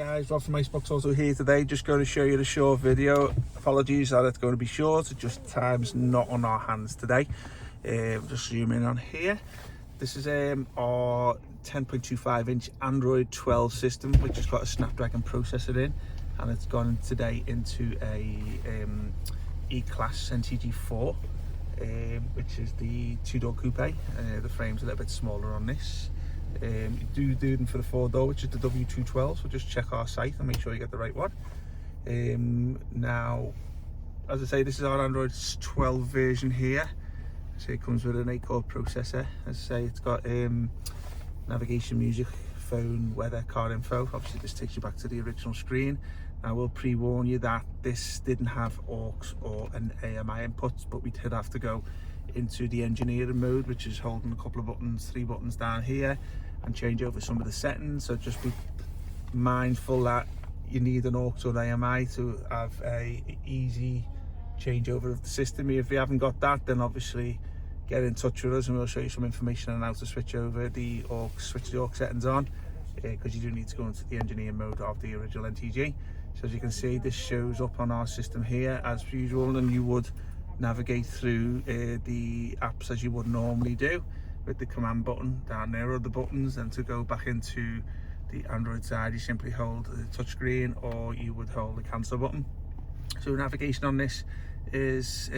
Guys, Rob from Iceboxauto here today, just going to show you the short video. Apologies that it's going to be short, it's just time's not on our hands today. Just zoom in on here. This is our 10.25 inch Android 12 system, which has got a Snapdragon processor in, and it's gone today into a E-Class NTG4, which is the two-door coupe. The frame's a little bit smaller on this. You do them for the 4-door, which is the W212, so just check our site and make sure you get the right one. Now, as I say, this is our Android 12 version here. So it comes with an 8-core processor. As I say, it's got navigation, music, phone, weather, car info. Obviously this takes you back to the original screen. I will pre-warn you that this didn't have aux or an AMI input, but we did have to go into the engineering mode, which is holding a couple of buttons, 3 buttons down here, and change over some of the settings. So just be mindful that you need an aux or AMI to have a easy changeover of the system. If you haven't got that, then obviously get in touch with us and we'll show you some information on how to switch over the aux, switch the aux settings on, because you do need to go into the engineering mode of the original NTG. So as you can see, this shows up on our system here as usual, and you would navigate through the apps as you would normally do with the command button down there, or the buttons. And to go back into the Android side, you simply hold the touchscreen or you would hold the cancel button. So navigation on this is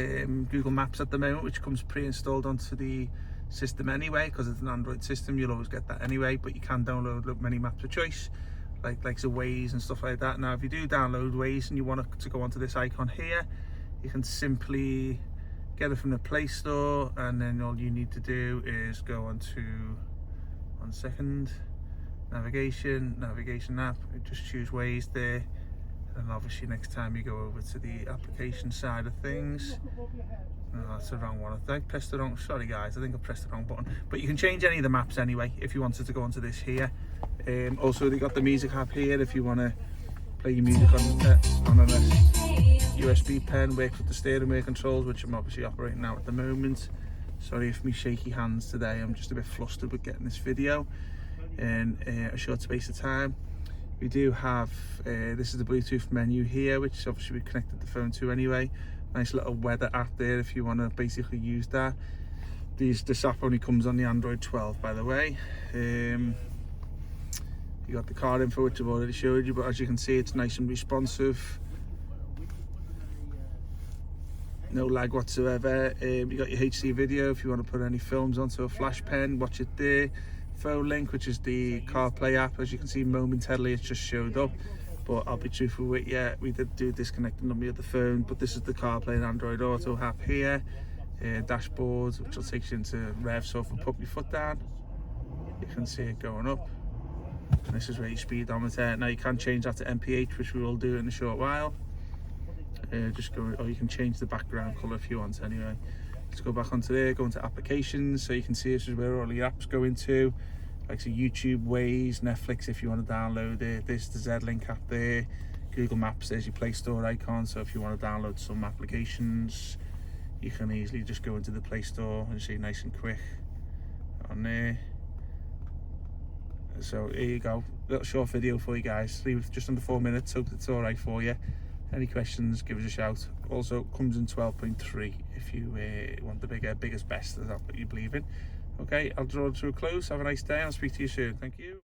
Google Maps at the moment, which comes pre-installed onto the system anyway, because it's an Android system. You'll always get that anyway, but you can download many maps of choice, like the Waze and stuff like that. Now if you do download Waze and you want to go onto this icon here, you can simply get it from the Play Store, and then all you need to do is go onto, one second, navigation app, just choose Waze there. And obviously next time you go over to the application side of things, no, that's the wrong one. I pressed the wrong, sorry guys, I think I pressed the wrong button. But you can change any of the maps anyway if you wanted to go onto this here. Also they got the music app here if you want to play your music on a USB pen, works with the steering wheel controls, which I'm obviously operating now at the moment. Sorry if me shaky hands today, I'm just a bit flustered with getting this video in a short space of time. We do have, this is the Bluetooth menu here, which obviously we connected the phone to anyway. Nice little weather app there if you want to basically use that. This app only comes on the Android 12, by the way. You got the car info, which I've already showed you, but as you can see, it's nice and responsive. No lag whatsoever. You got your HD video if you want to put any films onto a flash pen, watch it there. Phone link, which is the CarPlay app. As you can see, momentarily it's just showed up, but I'll be truthful with you, we did do disconnecting on the other phone. But this is the CarPlay and Android Auto app here. Dashboard, which will take you into rev. So if you put your foot down, you can see it going up, and this is where your speedometer. Now you can change that to MPH, which we will do in a short while. Just go, or you can change the background color if you want anyway. Let's go back onto there, go into applications, so you can see this is where all the apps go into, like so YouTube, Waze, Netflix if you want to download it. There's the Z-Link app there, Google Maps, there's your Play Store icon, so if you want to download some applications, you can easily just go into the Play Store and see nice and quick on there. So here you go, little short video for you guys, just under 4 minutes, hope it's alright for you. Any questions, give us a shout. Also comes in 12.3 if you want the biggest, best, is that what you believe in. Okay, I'll draw it to a close. Have a nice day, I'll speak to you soon. Thank you.